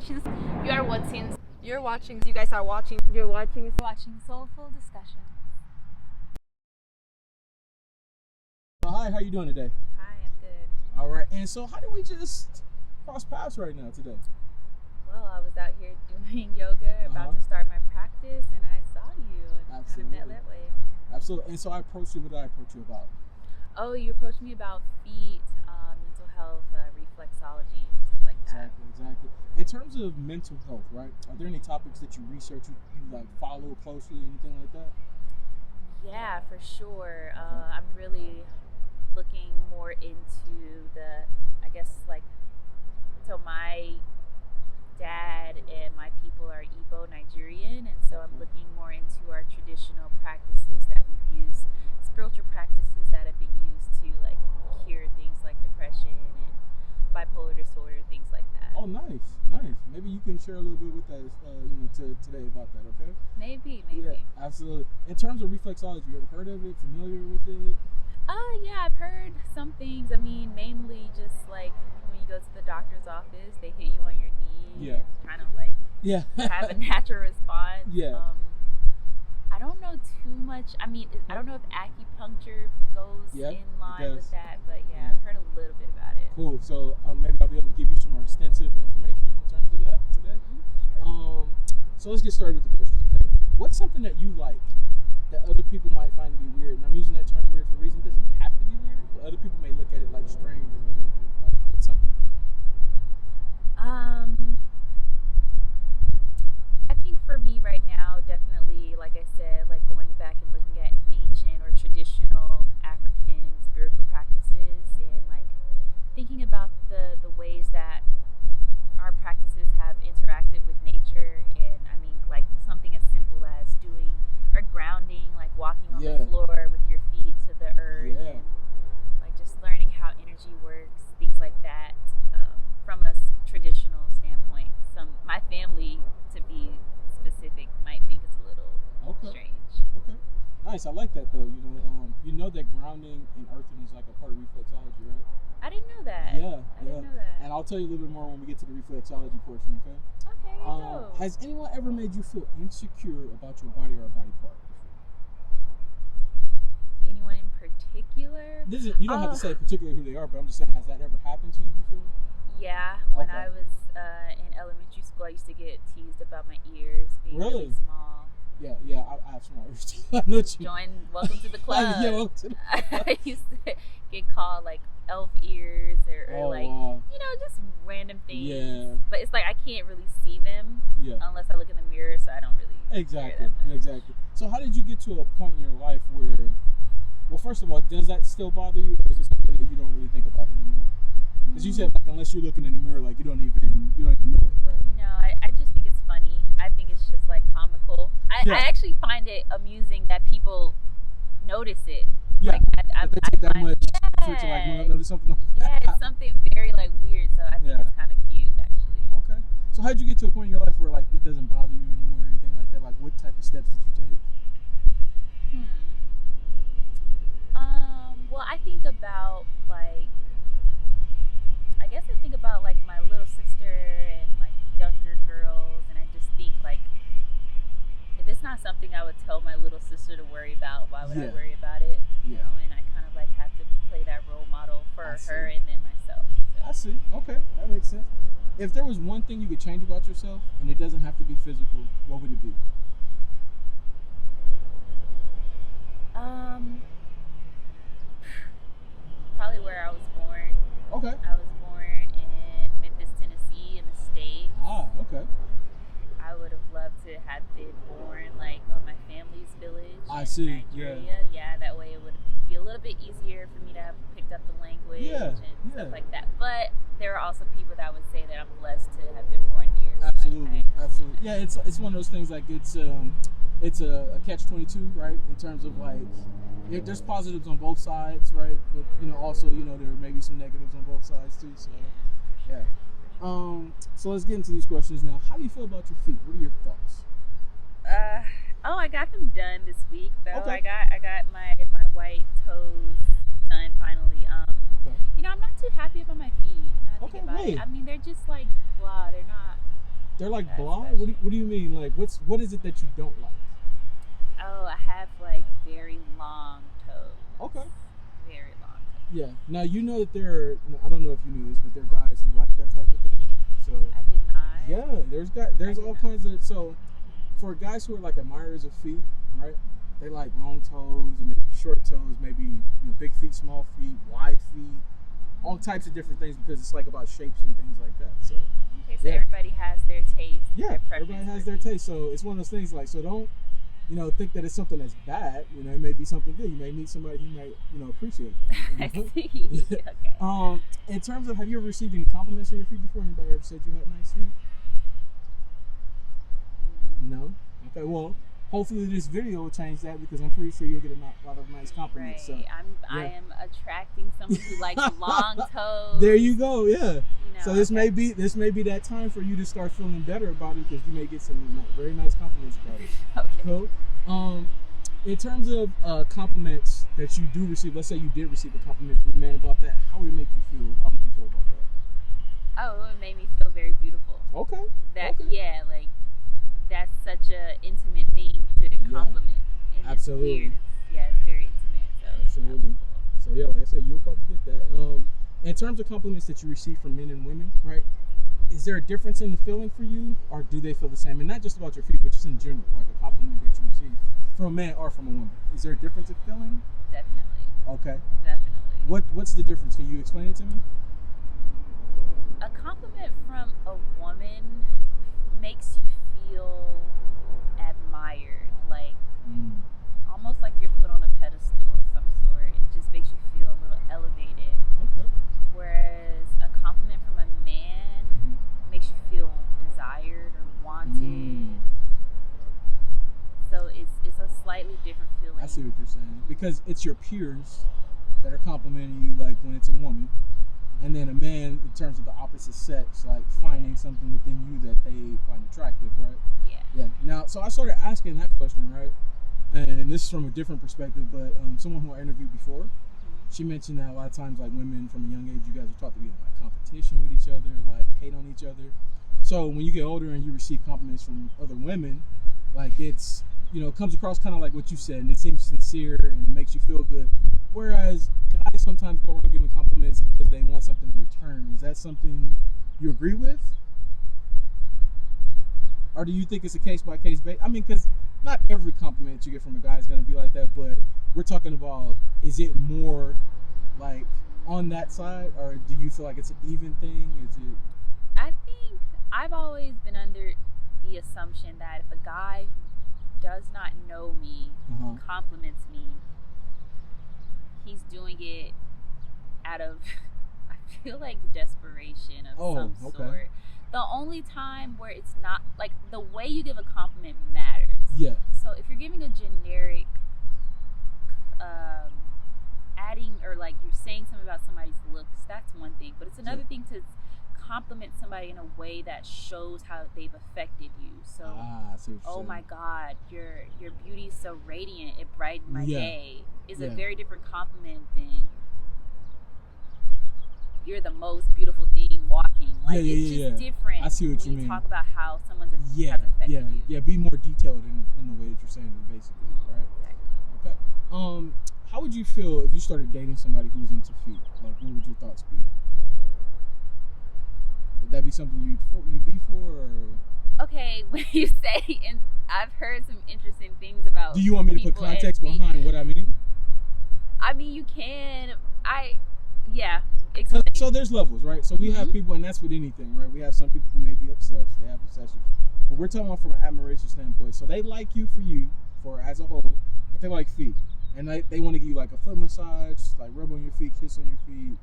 watching. You are watching. You're watching. You guys are watching. You're watching. Soulful discussion. Hi, how you doing today? Hi, I'm good. All right. And so, how did we just cross paths right now today? Well, I was out here doing yoga, about to start my practice, and I saw you and kind of met that way. Absolutely. And so I approached you. What did I approach you about? Oh, you approached me about feet, mental health, reflexology, stuff like that. Exactly. In terms of mental health, right? Are there any topics that you research, you like follow closely, anything like that? Yeah, for sure. I'm really looking more into the, I guess, like, so my dad and my people are Igbo Nigerian, and so I'm looking more into our traditional practices that we've used, spiritual practices that have been used to like cure things like depression and bipolar disorder, things like that. Oh, nice. Maybe you can share a little bit with us, today about that, okay? Maybe. Yeah, absolutely. In terms of reflexology, you ever heard of it? Familiar with it? Yeah, I've heard some things. I mean, mainly just like when you go to the doctor's office, they hit you on your knee and kind of like have a natural response. Yeah. I don't know too much. I mean, I don't know if acupuncture goes in line with that, but I've heard a little bit about it. Cool. So maybe I'll be able to give you some more extensive information in terms of that today. Sure. So let's get started with the questions. Okay? What's something that you like that other people might find to be weird? And I'm using that term weird for a reason. It doesn't have to be weird, but other people may look at it like strange or whatever. Like it's something. I think for me right now, definitely, like I said, like going back and looking at ancient or traditional African spiritual practices and like thinking about the ways that our practices have interacted with nature. And I mean, like something as simple as doing or grounding, like walking on the floor with your feet to the earth and like just learning how energy works, things like that. From a traditional standpoint, my family, to be specific, might think it's a little strange. Okay. Nice. I like that though. You know that grounding and earthing is like a part of reflexology, right? I didn't know that. I didn't know that. And I'll tell you a little bit more when we get to the reflexology portion, okay? Okay. Has anyone ever made you feel insecure about your body or a body part before? Anyone in particular? You don't have to say particularly who they are, but I'm just saying, has that ever happened to you before? Yeah. When I was in elementary school, I used to get teased about my ears being really small. Yeah, I have small ears too. I know you. Welcome to the club. Yeah, welcome to the club. I used to get called like elf ears or just random things. Yeah. But it's like I can't really see them unless I look in the mirror, so I don't really Exactly. So how did you get to a point in your life where, well, first of all, does that still bother you, or is it something that you don't really think about anymore? Because you said like unless you're looking in the mirror, like you don't even know it, right? No, I just think it's funny. I think it's just like comical. I actually find it amusing that people notice it. Yeah. Like, I take that much to like notice something like that. Yeah, it's something very like weird. So I think it's kind of cute, actually. Okay. So how did you get to a point in your life where like it doesn't bother you anymore or anything like that? Like what type of steps did you take? Well, I think about like. I guess I think about like my little sister and like younger girls, and I just think like if it's not something I would tell my little sister to worry about, why would I worry about it? You know, and I kind of like have to play that role model for her and then myself. So. I see. Okay, that makes sense. If there was one thing you could change about yourself, and it doesn't have to be physical, what would it be? Probably where I was born. Okay. I was born in Memphis, Tennessee, in the States. Okay. I would have loved to have been born like on my family's village in Nigeria. Yeah, that way it would be a little bit easier for me to have picked up the language and stuff like that. But there are also people that would say that I'm blessed to have been born here. Absolutely. Yeah, it's one of those things like it's a catch-22, right? In terms of like there's positives on both sides, right? But also there may be some negatives on both sides too. So yeah. So let's get into these questions now. How do you feel about your feet? What are your thoughts? I got them done this week though. Okay. I got my white toes done finally. I'm not too happy about my feet. Now I think about it. I mean, they're just like blah. They're not They're like That's blah? special. What do you mean? Like, what is it that you don't like? Oh, I have like very long toes. Okay. Very long toes. Yeah. Now, you know that I don't know if you knew this, but there are guys who like that type of thing. So, I did not. yeah, there's all not. kinds of, so for guys who are like admirers of feet, right? They like long toes and maybe short toes, maybe big feet, small feet, wide feet, all types of different things because it's like about shapes and things like that. So, Okay, so everybody has their taste. yeah, their everybody has preference their for feet. taste. So it's one of those things like, so don't, think that it's something that's bad. It may be something good. You may meet somebody who might, appreciate that. I see. Okay. In terms of, have you ever received any compliments on your feet before? Anybody ever said you had nice feet? No? Okay, well, hopefully this video will change that because I'm pretty sure you'll get a lot of nice compliments. Right. So, I am attracting someone who likes long toes. there you go, yeah. So this okay. may be that time for you to start feeling better about it because you may get some very nice compliments about it. Okay. Cool. In terms of compliments that you do receive, let's say you did receive a compliment from a man about that, how would it make you feel? How would you feel about that? Oh, it made me feel very beautiful. Okay. Yeah, like that's such a intimate thing to compliment. And Absolutely. It's weird. It's very intimate. So Absolutely. So yeah, like I said, you'll probably get that. In terms of compliments that you receive from men and women, right? Is there a difference in the feeling for you, or do they feel the same? And not just about your feet, but just in general, like a compliment that you receive from a man or from a woman. Is there a difference in feeling? Definitely. Okay. Definitely. What's the difference? Can you explain it to me? A compliment from a woman makes you feel admired, like almost like you're put on a pedestal of some sort. It just makes you feel a little elevated. Okay. Whereas a compliment from a man makes you feel desired or wanted. So it's a slightly different feeling. I see what you're saying. Because it's your peers that are complimenting you, like when it's a woman, and then a man, in terms of the opposite sex, like finding something within you that they find attractive, right? Yeah. Now, so I started asking that question, right? And this is from a different perspective, but someone who I interviewed before, she mentioned that a lot of times, like women from a young age, you guys are taught to be in like competition with each other, like hate on each other. So when you get older and you receive compliments from other women, like it's, it comes across kind of like what you said, and it seems sincere and it makes you feel good. Whereas guys sometimes go around giving compliments because they want something in return. Is that something you agree with? Or do you think it's a case-by-case basis? I mean, because not every compliment you get from a guy is going to be like that, but we're talking about, is it more like on that side, or do you feel like it's an even thing? Is it? I think I've always been under the assumption that if a guy who does not know me compliments me, he's doing it out of, I feel like, desperation of some sort. The only time where it's not, like, the way you give a compliment matters. Yeah. So if you're giving a generic, adding, or like you're saying something about somebody's looks, that's one thing. But it's another thing to compliment somebody in a way that shows how they've affected you. So, I see what you're saying. my God, your beauty is so radiant, it brightened my day, is a very different compliment than you're the most beautiful thing walking. Like, it's just different. I see what when you mean. Talk about how someone's has affected you. Yeah, be more detailed in the way that you're saying it, basically, right? Exactly. Okay. How would you feel if you started dating somebody who's into feet? Like, what would your thoughts be? Would that be something you'd be for, or? Okay, when you say, and I've heard some interesting things about. Do you want me to put context behind what I mean? I mean, you can. So there's levels, right? So we have people, and that's with anything, right? We have some people who may be obsessed, they have obsessions, but we're talking about from an admiration standpoint. So they like you for as a whole, but they like feet, and they want to give you like a foot massage, like rub on your feet, kiss on your feet,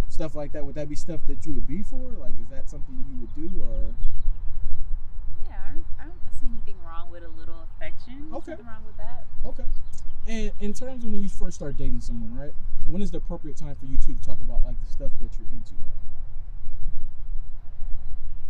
stuff like that. Would that be stuff that you would be for? Like, is that something you would do, or? Yeah, I don't see anything wrong with a little affection. Okay. Nothing wrong with that. Okay. And in terms of when you first start dating someone, right? When is the appropriate time for you two to talk about like the stuff that you're into?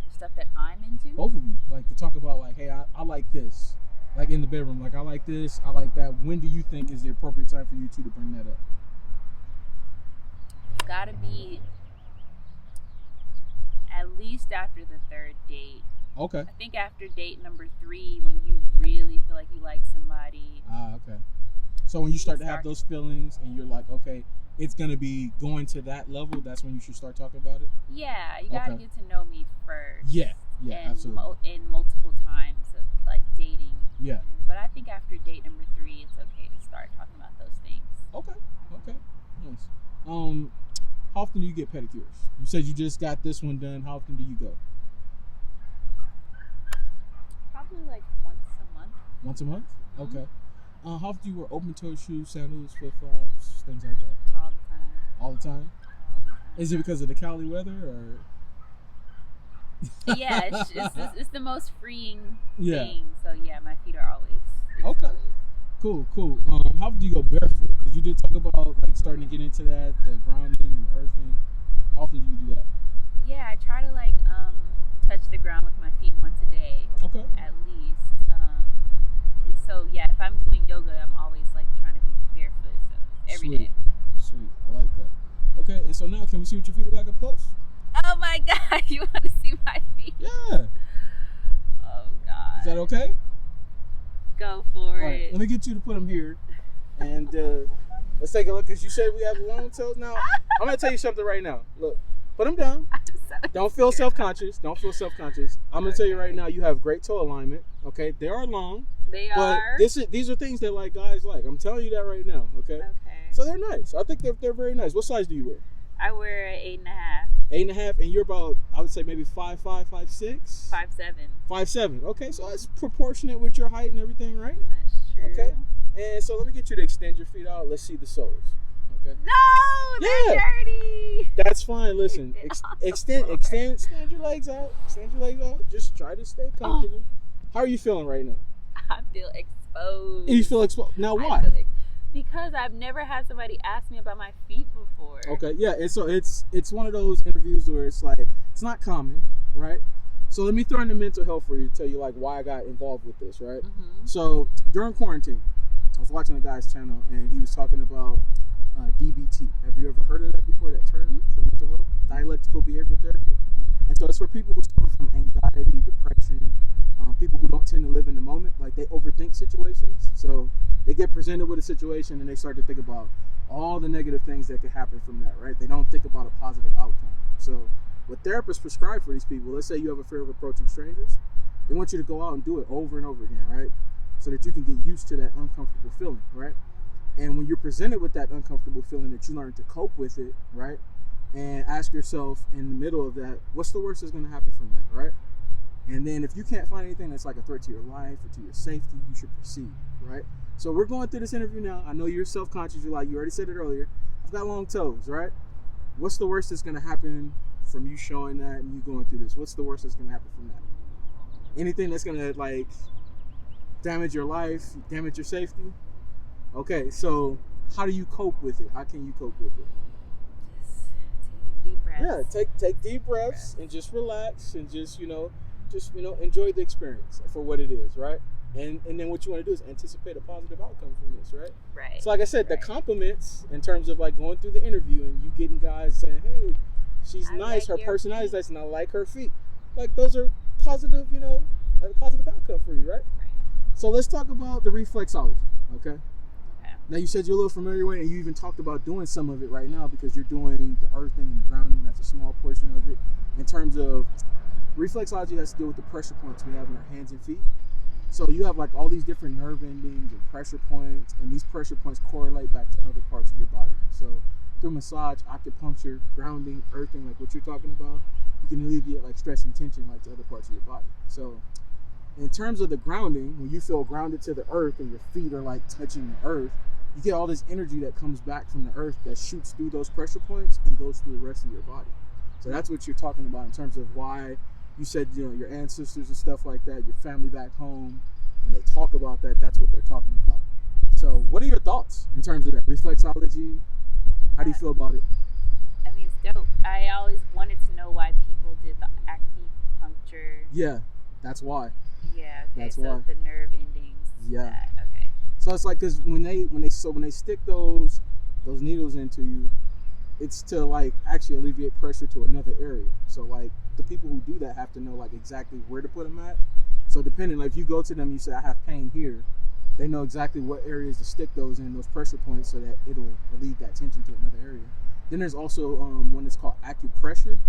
The stuff that I'm into? Both of you, like to talk about like, hey, I like this, like in the bedroom, like I like this, I like that. When do you think is the appropriate time for you two to bring that up? It's gotta be at least after the third date. Okay. I think after date number 3, when you really feel like you like somebody. Okay. So when you start to have those feelings and you're like, okay, it's gonna be going to that level, that's when you should start talking about it. Yeah, you gotta get to know me first. Yeah, absolutely. In multiple times of like dating. Yeah. But I think after date number 3, it's okay to start talking about those things. Okay, nice. How often do you get pedicures? You said you just got this one done. How often do you go? Probably like once a month. Once a month? Mm-hmm. Okay. How often do you wear open toe shoes, sandals, flip flops, things like that? All the time. All the time? All the time. Is it because of the Cali weather, or? Yeah, it's the most freeing thing. So yeah, my feet are always exposed. Okay. Cool. How often do you go barefoot? Because you did talk about like starting to get into that, the grounding and earthing. How often do you do that? Yeah, I try to like touch the ground with my feet once a day. Okay. At least. So yeah, if I'm doing yoga, I'm always like trying to be barefoot. So every day. Sweet. I like that. Okay, and so now can we see what your feet look like up close? Oh my God, you want to see my feet? Yeah. Oh God. Is that okay? Go for it. Right, let me get you to put them here, and let's take a look. Cause you said we have long toes. Now I'm gonna tell you something right now. Look, put them down. Don't feel self-conscious. I'm gonna tell you right now. You have great toe alignment. Okay, they are long. They but are. These are things that like guys like. I'm telling you that right now. Okay. So they're nice. I think they're very nice. What size do you wear? I wear an 8.5. 8.5, and you're about, I would say maybe 5'5", 5'6". 5'7". 5'7". Okay, so that's proportionate with your height and everything, right? That's true. Okay. And so let me get you to extend your feet out. Let's see the soles. Okay. No, they're dirty. That's fine. Listen, extend your legs out. Extend your legs out. Just try to stay comfortable. How are you feeling right now? I feel exposed. You feel exposed. Now why? Because I've never had somebody ask me about my feet before. Okay, yeah, and so it's one of those interviews where it's like, it's not common, right? So let me throw in the mental health for you to tell you like why I got involved with this, right? Mm-hmm. So during quarantine, I was watching a guy's channel and he was talking about DBT. Have you ever heard of that before, that term for mental health? Dialectical behavioral therapy. And so it's for people who suffer from anxiety, depression, people who don't tend to live in the moment, like they overthink situations. So they get presented with a situation and they start to think about all the negative things that could happen from that, right? They don't think about a positive outcome. So what therapists prescribe for these people, let's say you have a fear of approaching strangers, they want you to go out and do it over and over again, right? So that you can get used to that uncomfortable feeling, right? And when you're presented with that uncomfortable feeling, that you learn to cope with it, right? And ask yourself in the middle of that, what's the worst that's going to happen from that, right? And then if you can't find anything that's like a threat to your life or to your safety, you should proceed, right? So we're going through this interview now. I know you're self-conscious. You're like, you already said it earlier. I've got long toes, right? What's the worst that's going to happen from you showing that and you going through this? What's the worst that's going to happen from that? Anything that's going to like damage your life, damage your safety? Okay, so how do you cope with it? How can you cope with it? Just taking deep breaths. Yeah, take deep breaths and just relax and just enjoy the experience for what it is, right? And then what you want to do is anticipate a positive outcome from this, right? Right. So like I said, the compliments in terms of like going through the interview and you getting guys saying, hey, she's nice, her personality is nice, and I like her feet. Like those are positive, a positive outcome for you, right? Right. So let's talk about the reflexology, okay? Now you said you're a little familiar with it, and you even talked about doing some of it right now because you're doing the earthing and the grounding. That's a small portion of it. In terms of reflexology, has to do with the pressure points we have in our hands and feet. So you have like all these different nerve endings and pressure points, and these pressure points correlate back to other parts of your body. So through massage, acupuncture, grounding, earthing, like what you're talking about, you can alleviate like stress and tension like to other parts of your body. So in terms of the grounding, when you feel grounded to the earth and your feet are like touching the earth, you get all this energy that comes back from the earth that shoots through those pressure points and goes through the rest of your body. So that's what you're talking about in terms of why you said, your ancestors and stuff like that, your family back home, when they talk about that, that's what they're talking about. So what are your thoughts in terms of that reflexology? How do you feel about it? I mean, it's dope. I always wanted to know why people did the acupuncture. Yeah, that's why. Yeah, okay, that's so why. The nerve endings. Yeah. Okay. So it's like, because when they stick those needles into you, it's to like actually alleviate pressure to another area. So like the people who do that have to know like exactly where to put them at. So depending, like if you go to them, you say I have pain here, they know exactly what areas to stick those in, those pressure points, so that it'll relieve that tension to another area. Then there's also one that's called acupressure.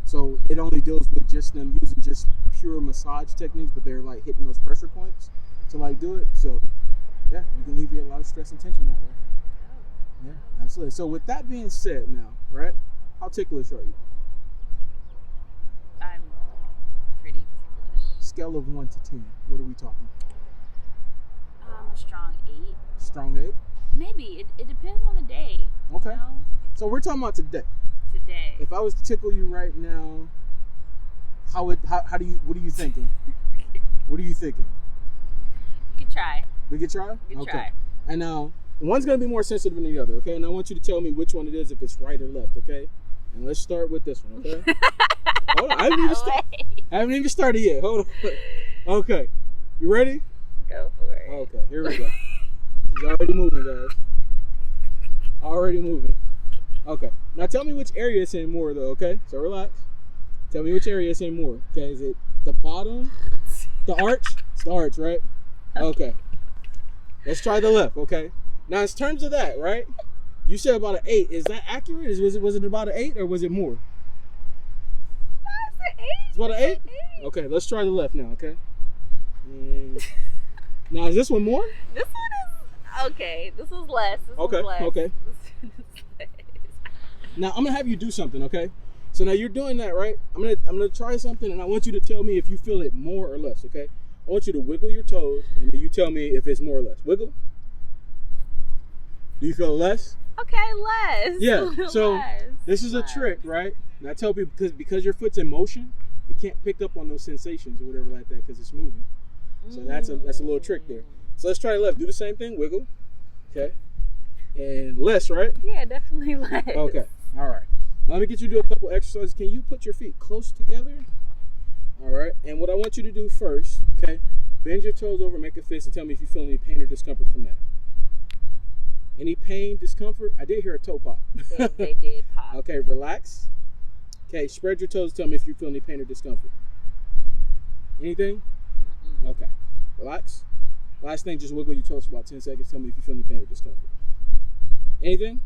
So it only deals with just them using just pure massage techniques, but they're like hitting those pressure points to like do it. So yeah, you can alleviate a lot of stress and tension that way. Yeah, absolutely. So with that being said now, right, how ticklish are you? I'm pretty ticklish. Scale of 1 to 10, what are we talking? A strong 8. Strong 8? Maybe. It depends on the day. Okay. You know? So we're talking about today. Today. If I was to tickle you right now, how what are you thinking? What are you thinking? You could try. We could try? You could try. And now, one's going to be more sensitive than the other, okay? And I want you to tell me which one it is, if it's right or left, okay? And let's start with this one, okay? Hold on, I haven't even started yet. Hold on. Okay. You ready? Go for it. Okay, here we go. She's already moving, guys. Already moving. Okay. Now tell me which area it's in more, though, okay? So relax. Tell me which area it's in more. Okay, is it the bottom? The arch? It's the arch, right? Okay. Let's try the left, okay? Now, in terms of that, right? You said about an 8. Is that accurate? Was it about an 8 or was it more? That's an 8. It's about an 8? Okay, let's try the left now, okay? Now, is this one more? This one is okay. This was less. This Okay, was less. okay. This is less. Now, I'm going to have you do something, okay? So now you're doing that, right? I'm gonna try something, and I want you to tell me if you feel it more or less, okay? I want you to wiggle your toes, and then you tell me if it's more or less. Wiggle. Do you feel less? Okay, less. Yeah. So Less. this is a trick, right? And I tell people because your foot's in motion, it can't pick up on those sensations or whatever like that because it's moving. So that's a little trick there. So let's try left. Do the same thing. Wiggle. Okay. And less, right? Yeah, definitely less. Okay. All right. Now let me get you to do a couple exercises. Can you put your feet close together? All right. And what I want you to do first, okay, bend your toes over, make a fist, and tell me if you feel any pain or discomfort from that. Any pain, discomfort? I did hear a toe pop. They did pop. Okay, relax. Okay, spread your toes. Tell me if you feel any pain or discomfort. Anything? Mm-mm. Okay. Relax. Last thing, just wiggle your toes for about 10 seconds. Tell me if you feel any pain or discomfort. Anything?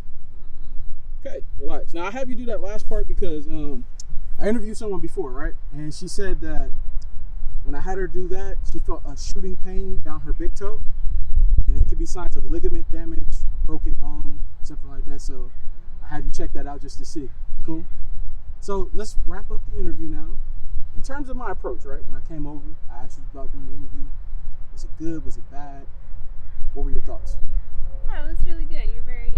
Okay, relax. Now, I have you do that last part because I interviewed someone before, right? And she said that when I had her do that, she felt a shooting pain down her big toe. And it could be signs of ligament damage, a broken bone, something like that. So I have you check that out just to see. Cool? So let's wrap up the interview now. In terms of my approach, right? When I came over, I asked you about doing the interview. Was it good? Was it bad? What were your thoughts? Yeah, it was really good. You're very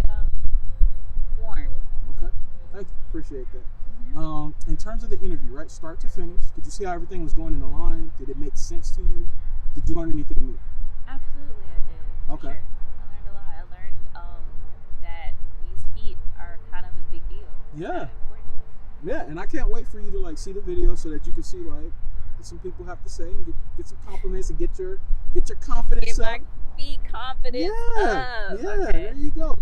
warm. Okay. Thank you. Appreciate that. In terms of the interview, right? Start to finish, did you see how everything was going in the line? Did it make sense to you? Did you learn anything new? Absolutely, I did. For Okay. Sure. I learned a lot. I learned that these feet are kind of a big deal. Yeah. Important. Yeah, and I can't wait for you to like see the video so that you can see like what some people have to say and get some compliments and get your confidence Get up. my feet confidence Yeah, up. yeah, Okay. there you go.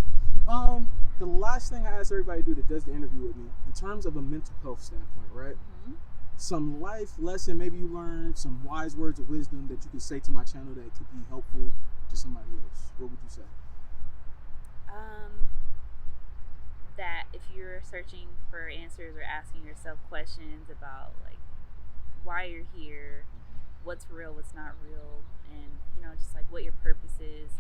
The last thing I ask everybody to do that does the interview with me, in terms of a mental health standpoint, right? Mhm. Some life lesson, maybe you learned some wise words of wisdom that you could say to my channel that could be helpful to somebody else. What would you say? That if you're searching for answers or asking yourself questions about like why you're here, what's real, what's not real, and just like what your purpose is,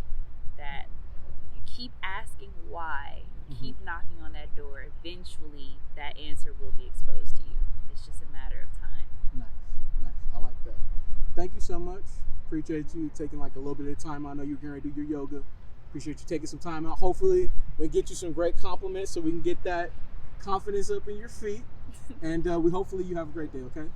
that if you keep asking why, keep knocking on that door, eventually that answer will be exposed to you. It's just a matter of time. Nice. I like that. Thank you so much. Appreciate you taking like a little bit of time. I know you're going to do your yoga. Appreciate you taking some time out. Hopefully we get you some great compliments so we can get that confidence up in your feet. And hopefully you have a great day, okay?